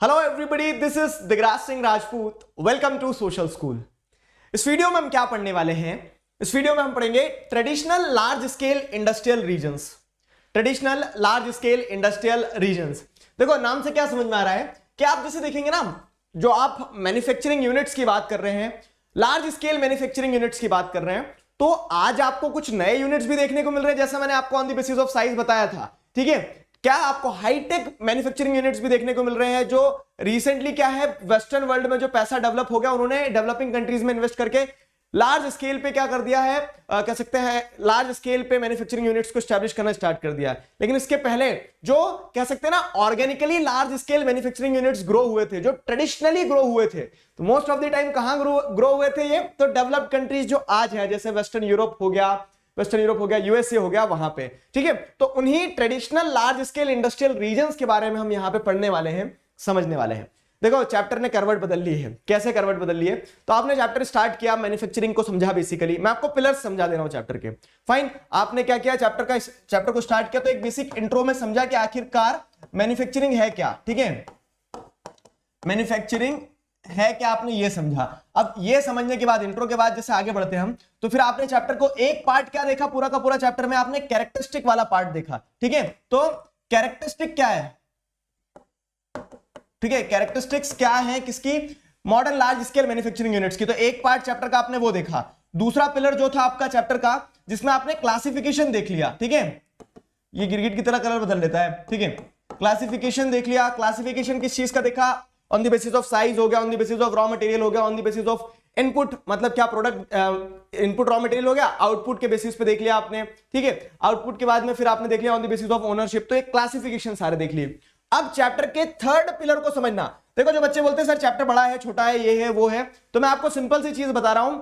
Hello everybody, this is Digraj Singh Rajput. Welcome to social school. इस video में हम क्या पढ़ने वाले हैं? इस वीडियो में हम पढ़ेंगे traditional large scale industrial regions. Traditional large scale industrial regions, देखो नाम से क्या समझ में आ रहा है कि आप जैसे देखेंगे ना, जो आप मैन्युफैक्चरिंग यूनिट्स की बात कर रहे हैं, लार्ज स्केल मैन्युफैक्चरिंग यूनिट्स की बात कर रहे हैं, तो आज आपको कुछ नए यूनिट्स भी देखने को मिल रहे हैं, जैसा मैंने आपको on the basis of size बताया था। ठीक है, क्या आपको हाईटेक मैन्युफैक्चरिंग यूनिट्स भी देखने को मिल रहे हैं, जो रिसेंटली क्या है, वेस्टर्न वर्ल्ड में जो पैसा डेवलप हो गया, उन्होंने डेवलपिंग कंट्रीज में इन्वेस्ट करके लार्ज स्केल पे क्या कर दिया है, कह सकते हैं लार्ज स्केल पे मैन्युफैक्चरिंग यूनिट्स को स्टैब्लिश करना स्टार्ट कर दिया है। लेकिन इसके पहले जो कह सकते हैं ना, organically large scale manufacturing units grow हुए थे, जो ट्रेडिशनली ग्रो हुए थे, तो मोस्ट ऑफ द टाइम कहां ग्रो हुए थे? ये तो डेवलप्ड कंट्रीज जो आज है, जैसे वेस्टर्न यूरोप हो गया, यूएसए हो गया, वहां पे। ठीक है, तो उन्हीं traditional large scale industrial regions के बारे में हम यहां पे पढ़ने वाले हैं, समझने वाले हैं। देखो चैप्टर ने करवट बदल ली है। कैसे करवट बदल ली है? तो आपने चैप्टर स्टार्ट किया, मैन्युफैक्चरिंग को समझा, बेसिकली मैं आपको पिलर्स समझा दे रहा हूं चैप्टर के। फाइन, आपने क्या किया, चैप्टर को स्टार्ट किया तो एक बेसिक इंट्रो में समझा कि आखिरकार मैन्युफैक्चरिंग है क्या। ठीक है, मैन्युफैक्चरिंग है क्या, आपने ये समझा। अब ये समझने के बाद, इंट्रो के बाद जैसे आगे बढ़ते हम, तो फिर आपने चैप्टर को एक पार्ट क्या देखा, पूरा का पूरा चैप्टर में आपने कैरेक्टरिस्टिक वाला पार्ट देखा। ठीक है, तो कैरेक्टरिस्टिक क्या है? ठीक है, कैरेक्टरिस्टिक्स क्या है किसकी? Modern large scale manufacturing units की। तो एक पार्ट चैप्टर का आपने वो देखा। दूसरा पिलर जो था आपका चैप्टर का, जिसमें आपने क्लासिफिकेशन देख लिया। ठीक है, ये गिरगिट की तरह कलर बदल लेता है। ठीक है, क्लासिफिकेशन देख लिया। क्लासिफिकेशन किस चीज का देखा? On the basis of size हो गया, on the basis of raw material हो गया, on the basis of input, मतलब क्या प्रोडक्ट इनपुट रॉ मटेरियल हो गया, आउटपुट के बेसिस पे देख लिया आपने। ठीक है, आउटपुट के बाद में फिर आपने देख लिया on the basis of ownership. तो एक क्लासिफिकेशन सारे देख लिए। अब चैप्टर के थर्ड पिलर को समझना। देखो जो बच्चे बोलते हैं सर चैप्टर बड़ा है, छोटा है, ये है वो है, तो मैं आपको सिंपल सी चीज बता रहा हूं,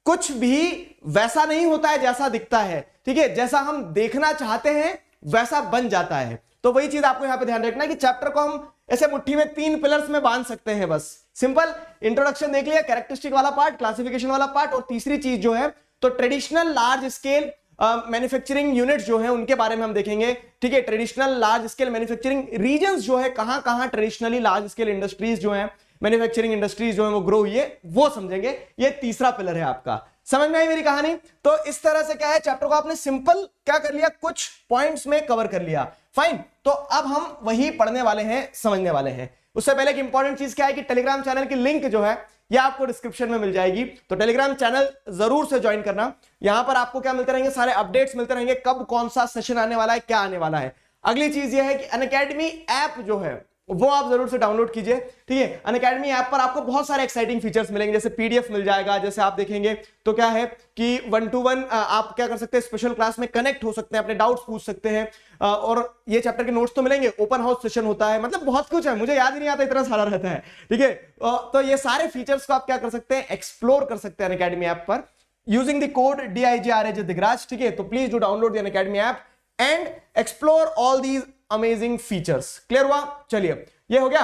कुछ भी वैसा नहीं होता है जैसा दिखता है। ठीक है, जैसा हम देखना चाहते हैं वैसा बन जाता है। तो वही चीज आपको यहां पे ध्यान रखना है कि चैप्टर को हम ऐसे मुट्ठी में 3 पिलर्स में बांध सकते हैं। बस सिंपल इंट्रोडक्शन देख लिया, कैरेक्टरिस्टिक वाला पार्ट, क्लासिफिकेशन वाला पार्ट, और तीसरी चीज जो है तो traditional large scale manufacturing units जो है उनके बारे में हम देखेंगे। ठीक है, traditional large scale manufacturing regions जो है, कहां कहां ट्रेडिशनली लार्ज स्केल इंडस्ट्रीज जो है, मैन्युफैक्चरिंग इंडस्ट्रीज जो है वो ग्रो हुई है, वो समझेंगे। ये तीसरा पिलर है आपका। समझ में आई मेरी कहानी? तो इस तरह से क्या है, चैप्टर को आपने सिंपल क्या कर लिया, कुछ पॉइंट्स में कवर कर लिया। फाइन, तो अब हम वही पढ़ने वाले हैं, समझने वाले हैं। उससे पहले एक इंपॉर्टेंट चीज क्या है कि टेलीग्राम चैनल की लिंक जो है ये आपको डिस्क्रिप्शन में मिल जाएगी, तो टेलीग्राम चैनल जरूर से ज्वाइन करना। यहां पर आपको क्या मिलते रहेंगे, सारे अपडेट्स मिलते रहेंगे, कब कौन सा सेशन आने वाला है, क्या आने वाला है। अगली चीज ये है कि अनअकैडमी ऐप जो है वो आप जरूर से डाउनलोड कीजिए। ठीक है, अनअकैडमी ऐप पर आपको बहुत सारे एक्साइटिंग फीचर्स मिलेंगे, जैसे पीडीएफ मिल जाएगा, जैसे आप देखेंगे तो क्या है कि 1-to-1 आप क्या कर सकते हैं, स्पेशल क्लास में कनेक्ट हो सकते हैं, अपने डाउट्स पूछ सकते हैं, और ये चैप्टर के नोट्स तो मिलेंगे, ओपन हाउस सेशन होता है, मतलब बहुत कुछ है, मुझे याद ही नहीं आता, इतना सारा रहता है। ठीक है, तो ये सारे फीचर्स को आप क्या कर सकते हैं, एक्सप्लोर कर सकते हैं अनअकैडमी ऐप पर using the code DIGRAJ Digraj. ठीक है, तो please do download the Unacademy app and explore all these amazing features. Clear हुआ? चलिए, ये हो गया।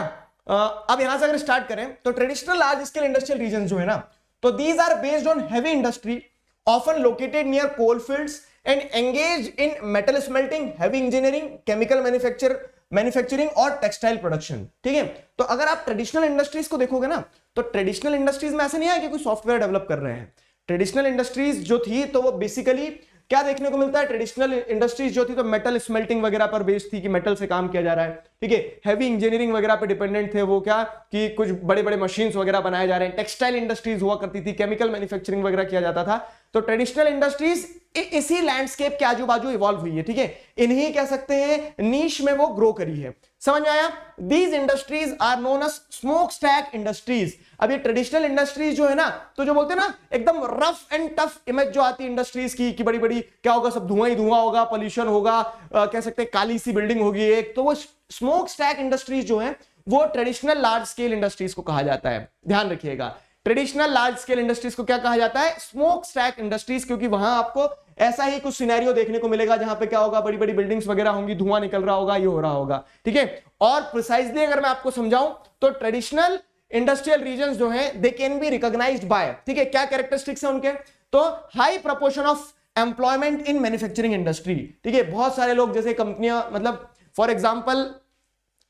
अब यहां से अगर स्टार्ट करें तो traditional large scale industrial region जो है ना, तो these are based on heavy industry often located near coal fields and engage in metal smelting, heavy engineering, chemical manufacturing और टेक्सटाइल प्रोडक्शन। ठीक है, तो अगर आप ट्रेडिशनल इंडस्ट्रीज को देखोगे ना, तो ट्रेडिशनल इंडस्ट्रीज में ऐसे नहीं है कि कोई सॉफ्टवेयर डेवलप कर रहे हैं। ट्रेडिशनल इंडस्ट्रीज जो थी तो वो बेसिकली क्या देखने को मिलता है, ट्रेडिशनल इंडस्ट्रीज जो थी तो मेटल स्मेल्टिंग वगैरह पर बेस्ड थी, कि मेटल से काम किया जा रहा है। ठीक है, हैवी इंजीनियरिंग वगैरह पे डिपेंडेंट थे, वो क्या कि कुछ बड़े बड़े मशीन्स वगैरह बनाए जा रहे हैं। टेक्सटाइल इंडस्ट्रीज हुआ करती थी, केमिकल मैन्युफैक्चरिंग वगैरह किया जाता था। तो ट्रेडिशनल इंडस्ट्रीज इसी लैंडस्केप के आजू बाजू इवॉल्व हुई है। ठीक है, इन्हीं कह सकते हैं नीश में वो ग्रो करी है। समझ में आया? These industries are known as smoke stack industries. अब ये ट्रेडिशनल इंडस्ट्रीज जो है ना, तो जो बोलते हैं ना एकदम रफ एंड टफ इमेज जो आती है इंडस्ट्रीज की, कि बड़ी बड़ी क्या होगा, सब धुआं ही धुआं होगा, पोल्यूशन होगा, कह सकते हैं काली सी बिल्डिंग होगी एक, तो वो स्मोक स्टैक इंडस्ट्रीज जो है वो ट्रेडिशनल लार्ज स्केल इंडस्ट्रीज को कहा जाता है। ध्यान रखिएगा, ट्रेडिशनल लार्ज स्केल इंडस्ट्रीज को क्या कहा जाता है, स्मोक स्टैक इंडस्ट्रीज, क्योंकि वहां आपको ऐसा ही कुछ सिनेरियो देखने को मिलेगा जहां पे क्या होगा, बड़ी बड़ी बिल्डिंग्स वगैरह होंगी, धुआं निकल रहा होगा, ये हो रहा होगा। ठीक है, और प्रिसाइजली अगर मैं आपको समझाऊं तो ट्रेडिशनल इंडस्ट्रियल रीजन्स जो हैं they can be recognised by, ठीक है, क्या कैरेक्टरिस्टिक्स है उनके, तो high proportion of employment in manufacturing industry. ठीक है, बहुत सारे लोग, जैसे कंपनियां, मतलब फॉर एग्जांपल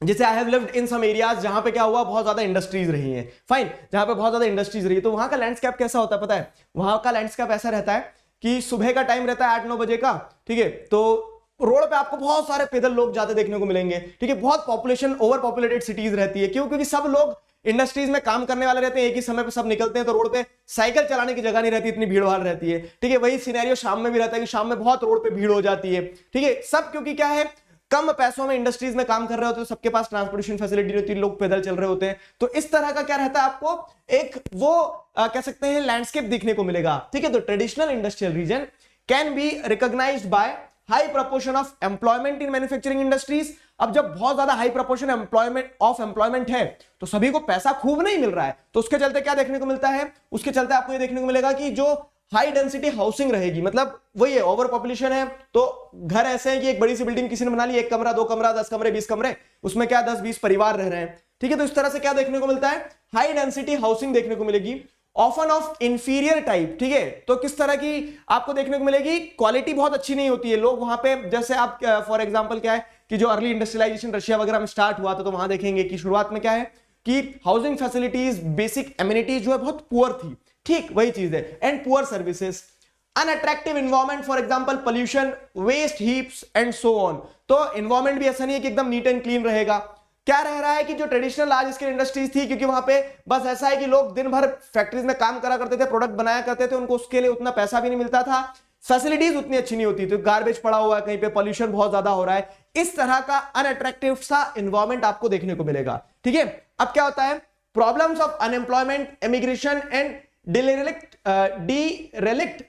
जैसे I have lived in some areas जहां पे क्या हुआ, बहुत ज्यादा इंडस्ट्रीज रही हैं, फाइन, जहां पे बहुत ज्यादा इंडस्ट्रीज रही है, तो वहां का लैंडस्केप कैसा होता है पता है? वहां का लैंडस्केप ऐसा रहता है कि सुबह का टाइम रहता है 8-9 बजे का, ठीक है, तो रोड पे आपको बहुत सारे पैदल लोग जाते देखने को मिलेंगे, ठीक है, बहुत पॉपुलेशन, ओवर पॉपुलेटेड सिटीज रहती है, क्यों? क्योंकि सब लोग इंडस्ट्रीज में काम करने वाले रहते हैं, एक ही समय पे सब निकलते हैं, तो रोड पे साइकिल चलाने की जगह नहीं रहती, इतनी भीड़ भाड़ रहती है, ठीक है। वही सिनेरियो शाम में भी रहता है कि शाम में बहुत रोड पे भीड़ हो जाती है, ठीक है, सब क्योंकि क्या है, कम पैसों में इंडस्ट्रीज में काम कर रहे होते हैं, तो सबके पास ट्रांसपोर्टेशन फैसिलिटी होती है, लोग पैदल चल रहे होते हैं, तो इस तरह का क्या रहता है, आपको एक वो कह सकते हैं लैंडस्केप देखने को मिलेगा, ठीक है। तो traditional industrial region can be recognised by high proportion of employment in manufacturing industries. अब जब बहुत ज्यादा हाई प्रोपोर्शन एम्प्लॉयमेंट है, तो सभी को पैसा खूब नहीं मिल रहा है, तो उसके चलते क्या देखने को मिलता है, उसके चलते आपको ये देखने को मिलेगा कि जो हाई डेंसिटी हाउसिंग रहेगी, मतलब वही है, ओवर पॉपुलेशन है, तो घर ऐसे हैं कि एक बड़ी सी बिल्डिंग किसी ने बना ली, 1 कमरा 2 कमरा 10 कमरे 20 कमरे, उसमें क्या 10-20 परिवार रह रहे हैं, ठीक है। तो इस तरह से क्या देखने को मिलता है, हाई डेंसिटी हाउसिंग देखने को मिलेगी, ऑफन ऑफ इंफीरियर टाइप, ठीक है। तो किस तरह की आपको देखने को मिलेगी, क्वालिटी बहुत अच्छी नहीं होती है, लोग वहां पे, जैसे आप फॉर एग्जांपल क्या है कि जो अर्ली इंडस्ट्रियलाइजेशन रशिया वगैरह में स्टार्ट हुआ था, तो वहां देखेंगे कि शुरुआत में क्या है कि हाउसिंग फैसिलिटीज, बेसिक एमिनिटीज जो है बहुत पुअर थी, ठीक वही चीज है, and poor services, unattractive environment, for example pollution, waste heaps and so on. तो इन्वायरमेंट भी ऐसा नहीं है कि एकदम नीट एंड क्लीन रहेगा। क्या रह रहा है कि जो ट्रेडिशनल लार्ज स्केल इंडस्ट्रीज थी, क्योंकि वहां पे बस ऐसा है कि लोग दिन भर फैक्ट्रीज में काम करा करते थे, प्रोडक्ट बनाया करते थे, उनको उसके लिए उतना पैसा भी नहीं मिलता था, फैसिलिटीज उतनी अच्छी नहीं होती थी, गार्बेज पड़ा हुआ है कहीं पे, पॉल्यूशन बहुत ज्यादा हो रहा है, इस तरह का अनअट्रैक्टिव सा इन्वायरमेंट आपको देखने को मिलेगा, ठीक है। अब क्या होता है, problems of unemployment, immigration and derelict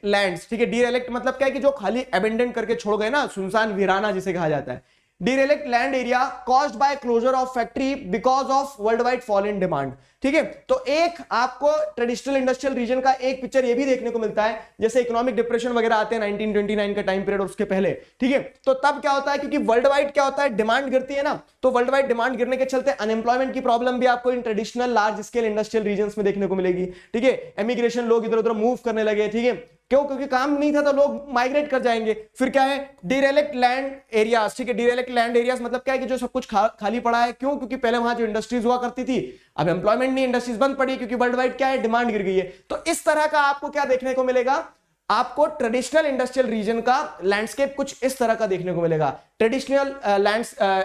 lands, ठीक है। डीरेलिक्ट मतलब क्या है कि जो खाली अबेंडन करके छोड़ गए ना, सुनसान वीराना जिसे कहा जाता है, derelict land area caused by closure of factory because of world wide fall in demand, ठीक है। तो एक आपको ट्रेडिशनल इंडस्ट्रियल रीजन का एक पिक्चर ये भी देखने को मिलता है, जैसे इकोनॉमिक डिप्रेशन वगैरह आते हैं 1929 का टाइम पीरियड और उसके पहले, ठीक है। तो तब क्या होता है, क्योंकि वर्ल्ड वाइड क्या होता है, डिमांड गिरती है ना, तो वर्ल्ड वाइड डिमांड गिरने के चलते अनएम्प्लॉयमेंट की प्रॉब्लम भी आपको इन traditional large scale industrial regions में देखने को मिलेगी, ठीक है। एमिग्रेशन, लोग इधर उधर मूव करने लगे, ठीक है, क्यों? क्योंकि काम नहीं था तो लोग माइग्रेट कर जाएंगे। फिर क्या है, डीरेलिक्ट लैंड एरियाज, ठीक है। डीरेलिक्ट लैंड एरियाज मतलब क्या है कि जो सब कुछ खाली पड़ा है, क्यों? क्योंकि पहले वहां जो इंडस्ट्रीज हुआ करती थी, अब एम्प्लॉयमेंट नहीं, इंडस्ट्रीज बंद पड़ी, क्योंकि वर्ल्ड वाइड क्या है, डिमांड गिर गई है। तो इस तरह का आपको क्या देखने को मिलेगा, आपको ट्रेडिशनल इंडस्ट्रियल रीजन का लैंडस्केप कुछ इस तरह का देखने को मिलेगा। Traditional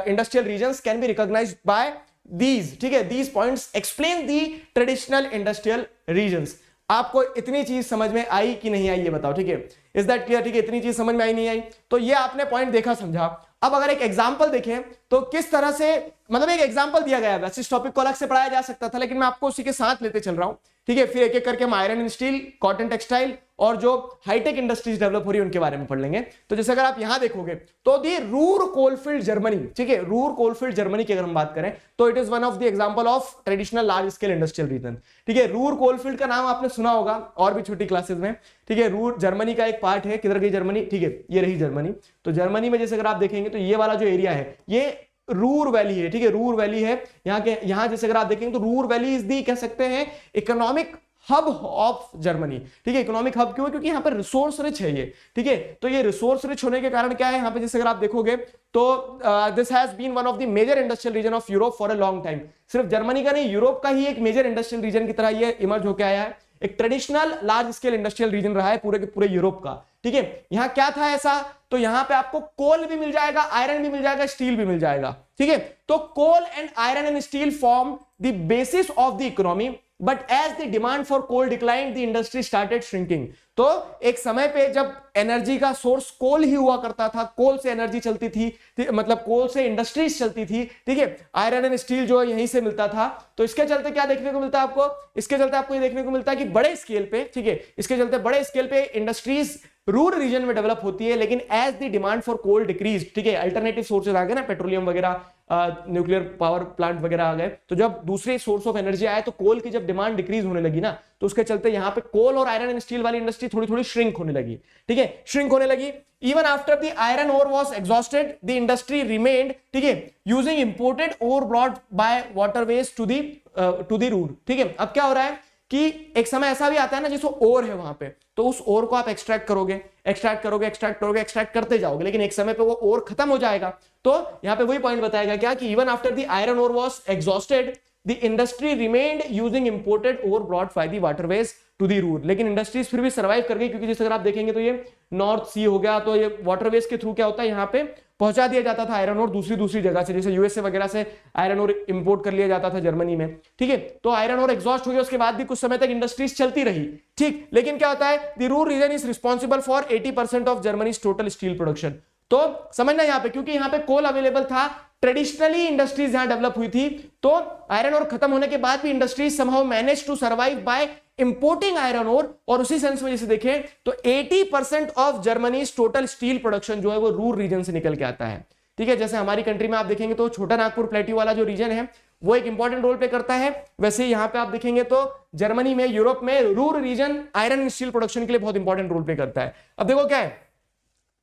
industrial regions can be recognised by these, ठीक है, these points explain the traditional industrial regions. आपको इतनी चीज समझ में आई कि नहीं आई ये बताओ, ठीक है, इज दैट क्लियर? ठीक है, इतनी चीज समझ में आई नहीं आई, तो ये आपने पॉइंट देखा समझा। अब अगर एक एग्जांपल देखें तो किस तरह से, मतलब एक एग्जांपल दिया गया है, वैसे इस टॉपिक को अलग से पढ़ाया जा सकता था, लेकिन मैं आपको उसी के साथ लेते चल रहा हूं, ठीक है। फिर एक एक करके हम iron and steel, cotton textile और जो हाईटेक इंडस्ट्रीज डेवलप हो रही है उनके बारे में पढ़ लेंगे। तो जैसे अगर आप यहां देखोगे तो दी रूर कोलफील्ड जर्मनी, ठीक है, रूर कोलफील्ड जर्मनी की अगर हम बात करें तो it is one of the example of traditional large scale industrial reason, ठीक है। रूर कोलफील्ड का नाम आपने सुना होगा और भी छोटी क्लासेस में, ठीक है। रूर जर्मनी का एक पार्ट है, किधर गई जर्मनी, ठीक है, ये रही जर्मनी। तो जर्मनी में जैसे अगर आप देखेंगे तो ये वाला जो एरिया है ये रूर वैली है, ठीक है, रूर वैली है। यहाँ जैसे अगर आप देखेंगे तो रूर वैली इज दी, कह सकते हैं, इकोनॉमिक हब ऑफ जर्मनी, ठीक है। इकोनॉमिक हब क्यों? क्योंकि यहाँ पर रिसोर्स रिच है ये, ठीक है। तो ये रिसोर्स रिच होने के कारण क्या है, यहाँ पे जैसे अगर आप देखोगे तो this has been one of the major industrial region of Europe for a long time. सिर्फ जर्मनी का नहीं, यूरोप का ही एक मेजर इंडस्ट्रियल रीजन की तरह ये इमर्ज होकर आया है, एक traditional large scale industrial reason रहा है पूरे के पूरे यूरोप का, ठीक है। यहां क्या था ऐसा, तो यहां पे आपको कोल भी मिल जाएगा, आयरन भी मिल जाएगा, स्टील भी मिल जाएगा, ठीक है। तो coal and iron and steel form the basis of the economy, but as the demand for coal declined the industry started shrinking. तो एक समय पे जब एनर्जी का सोर्स कोल ही हुआ करता था, कोल से एनर्जी चलती थी, मतलब कोल से इंडस्ट्रीज चलती थी, ठीक है। आयरन एंड स्टील जो यहीं से मिलता था। तो इसके चलते क्या देखने को मिलता है आपको, इसके चलते आपको ये देखने को मिलता है कि बड़े स्केल पे, ठीक है, इसके चलते बड़े स्केल पे इंडस्ट्रीज रूरल रीजन में डेवलप होती है, लेकिन as the demand for coal decreases, ठीक है, अल्टरनेटिव सोर्सेज आ गए ना, पेट्रोलियम वगैरह, न्यूक्लियर पावर प्लांट वगैरह आ गए, तो जब दूसरे सोर्स ऑफ एनर्जी आए तो कोल की जब डिमांड डिक्रीज होने लगी ना, तो उसके चलते यहाँ पे कोल और आयरन एंड स्टील वाली इंडस्ट्री थोड़ी थोड़ी श्रिंक होने लगी, ठीक है, श्रिंक होने लगी। Even after the iron ore was exhausted the industry remained, ठीक है, using imported ore brought by waterways to the Ruhr, ठीक है। अब क्या हो रहा है कि एक समय ऐसा भी आता है ना जैसे ओर है वहां पे, तो उस ओर को आप एक्सट्रैक्ट करोगे, एक्सट्रैक्ट करोगे, एक्सट्रैक्ट करोगे, एक्सट्रैक्ट करते जाओगे, लेकिन एक समय पे वो ओर खत्म हो जाएगा। तो यहां पे वही पॉइंट बताएगा क्या कि even after the iron ore was exhausted the industry remained using imported ore brought by the waterways to the Ruhr. लेकिन इंडस्ट्रीज फिर भी सर्वाइव कर गई, क्योंकि जैसे अगर आप देखेंगे तो ये नॉर्थ सी हो गया, तो ये वाटरवेज के थ्रू क्या होता है यहाँ पे पहुंचा दिया जाता था आयरन ओर दूसरी जगह से, जैसे यूएसए वगैरह से आयरन ओर इंपोर्ट कर लिया जाता था जर्मनी में, ठीक है। तो आयरन ओर एग्जॉस्ट हो गया, उसके बाद भी कुछ समय तक इंडस्ट्रीज चलती रही, ठीक। लेकिन क्या होता है, the Ruhr region is responsible for 80% of Germany's total steel production. तो समझना यहाँ पे, क्योंकि यहाँ पे कोल अवेलेबल था, ट्रेडिशनली इंडस्ट्रीज यहां डेवलप हुई थी, तो आयरन ओर खत्म होने के बाद भी industries somehow manage to survive by importing iron ore, और उसी सेंस में जैसे देखें तो 80% of Germany's total steel production जो है वो रूर रीजन से निकल के आता है, ठीक है। जैसे हमारी कंट्री में आप देखेंगे तो छोटा नागपुर प्लेट्यू वाला जो रीजन है वो एक इंपॉर्टेंट रोल प्ले करता है, वैसे यहां पे आप देखेंगे तो जर्मनी में, यूरोप में Ruhr region iron steel production के लिए बहुत इंपॉर्टेंट रोल प्ले करता है। अब देखो क्या है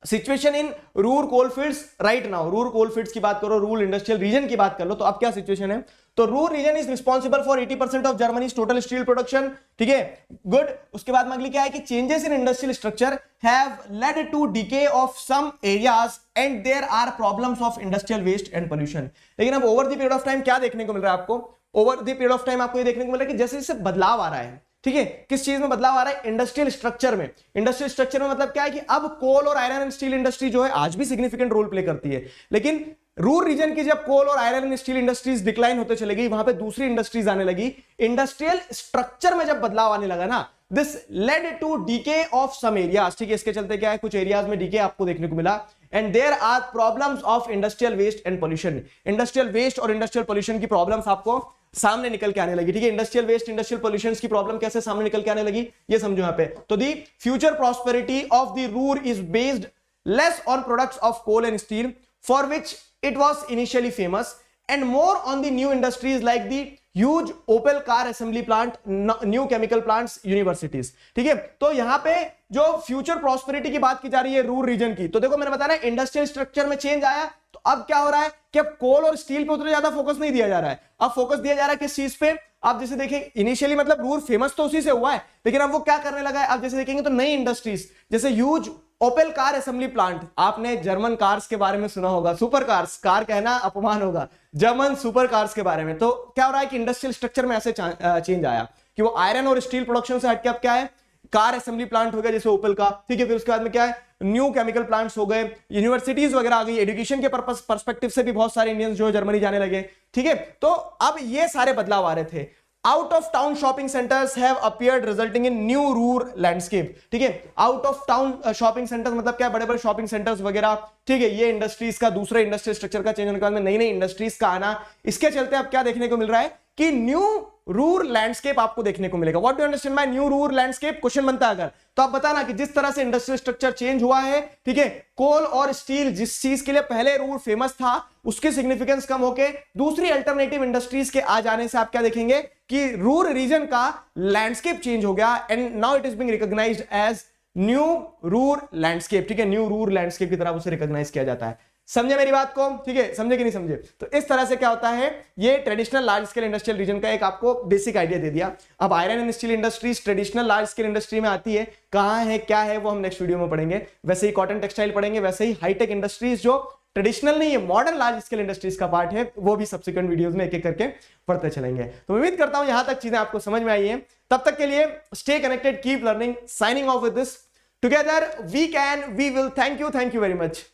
situation in Ruhr coalfields right now, Ruhr coalfields की बात करो, रूर इंडस्ट्रियल रीजन की बात कर लो, तो अब क्या सिचुएशन है, तो Ruhr region is responsible for 80% of Germany's total steel production, ठीक है, गुड। उसके बाद अगली क्या है कि changes in industrial structure have led to decay of some areas and there are problems of industrial waste and pollution. लेकिन अब over the period of time क्या देखने को मिल रहा है आपको, over the period of time आपको ये देखने को मिल रहा है कि जैसे जैसे बदलाव आ रहा है, ठीक है, किस चीज में बदलाव आ रहा है, इंडस्ट्रियल स्ट्रक्चर में। इंडस्ट्रियल स्ट्रक्चर में मतलब क्या है कि अब कोल और आयरन एंड स्टील इंडस्ट्री जो है आज भी सिग्निफिकेंट रोल प्ले करती है, लेकिन रूर रीजन की जब कोल और iron and steel industries decline होते चले गई, वहां पे दूसरी इंडस्ट्रीज आने लगी, इंडस्ट्रियल स्ट्रक्चर में जब बदलाव आने लगा ना, this led to decay of some areas, ठीक है। इसके चलते क्या है, कुछ एरियाज में डीके आपको देखने को मिला, and there are problems of industrial waste and pollution. Industrial waste और इंडस्ट्रियल पोल्यूशन की प्रॉब्लम्स आपको सामने निकल के आने लगी, ठीक है। इंडस्ट्रियल वेस्ट, इंडस्ट्रियल पोल्यूशन की प्रॉब्लम कैसे सामने निकल के आने लगी ये समझो यहां पे। तो the future prosperity of the Ruhr is based less on products of coal and steel for which it was initially famous and more on the new industries like the huge Opel car assembly plant, new chemical plants, universities, ठीक है। तो यहां पे जो future prosperity की बात की जा रही है रूर रीजन की, तो देखो मैंने बताया ना इंडस्ट्रियल स्ट्रक्चर में चेंज आया, तो अब क्या हो रहा है कि अब कोल और स्टील पे उतना ज्यादा फोकस नहीं दिया जा रहा है, अब फोकस दिया जा रहा है किस चीज पे, आप जैसे देखें इनिशियली मतलब रूर फेमस तो उसी से हुआ है, लेकिन अब वो क्या करने लगा है, आप जैसे देखेंगे तो नई इंडस्ट्रीज जैसे huge Opel car assembly plant, आपने जर्मन कार्स के बारे में सुना होगा, सुपर कार्स, कार कहना अपमान होगा, जर्मन सुपर कार्स के बारे में। तो क्या हो रहा है कि इंडस्ट्रियल स्ट्रक्चर में ऐसे चेंज आया कि वो आयरन और स्टील प्रोडक्शन से हटके अब क्या है, कार असेंबली प्लांट हो गया जैसे ओपेल का, ठीक है। फिर उसके बाद में क्या है, न्यू केमिकल प्लांट्स हो गए, यूनिवर्सिटीज वगैरह आ गई, एजुकेशन के पर्सपेक्टिव से भी बहुत सारे इंडियंस जो जर्मनी जाने लगे, ठीक है। तो अब ये सारे बदलाव आ रहे थे। Out of town shopping centres have appeared resulting in new Ruhr landscape, ठीक है। Out of town shopping centres मतलब क्या, बड़े बड़े शॉपिंग सेंटर्स वगैरह, ठीक है। ये इंडस्ट्रीज का दूसरे इंडस्ट्रियल स्ट्रक्चर का चेंज होने के बाद में नई नई इंडस्ट्रीज का आना, इसके चलते अब क्या देखने को मिल रहा है कि न्यू रूर लैंडस्केप आपको देखने को मिलेगा। What do you understand by new Ruhr landscape, question बनता है अगर, तो आप बताना कि जिस तरह से इंडस्ट्रियल स्ट्रक्चर चेंज हुआ है, ठीक है, कोल और स्टील जिस चीज के लिए पहले रूर फेमस था उसकी सिग्निफिकेंस कम होके दूसरी अल्टरनेटिव इंडस्ट्रीज के आ जाने से आप क्या देखेंगे कि रूर रीजन का लैंडस्केप चेंज हो गया, and now it is being recognised as new Ruhr landscape, ठीक है। न्यू रूर लैंडस्केप की तरह उसे रिकॉग्नाइज किया जाता है। समझे मेरी बात को, ठीक है, समझे कि नहीं समझे। तो इस तरह से क्या होता है, ये traditional large scale industrial region का एक आपको बेसिक आइडिया दे दिया। अब iron and steel industries traditional large scale industry में आती है, कहां है क्या है वो हम नेक्स्ट वीडियो में पढ़ेंगे। वैसे ही कॉटन टेक्सटाइल पढ़ेंगे, वैसे ही हाईटेक इंडस्ट्रीज जो ट्रेडिशनल नहीं है, मॉडर्न लार्ज स्केल इंडस्ट्रीज का पार्ट है, वो भी सब्सिक्वेंट वीडियोस में एक एक करके पढ़ते चलेंगे। तो उम्मीद करता हूं यहां तक चीजें आपको समझ में आई है। तब तक के लिए stay connected, keep learning, signing off with this, together we can, we will, thank you very much.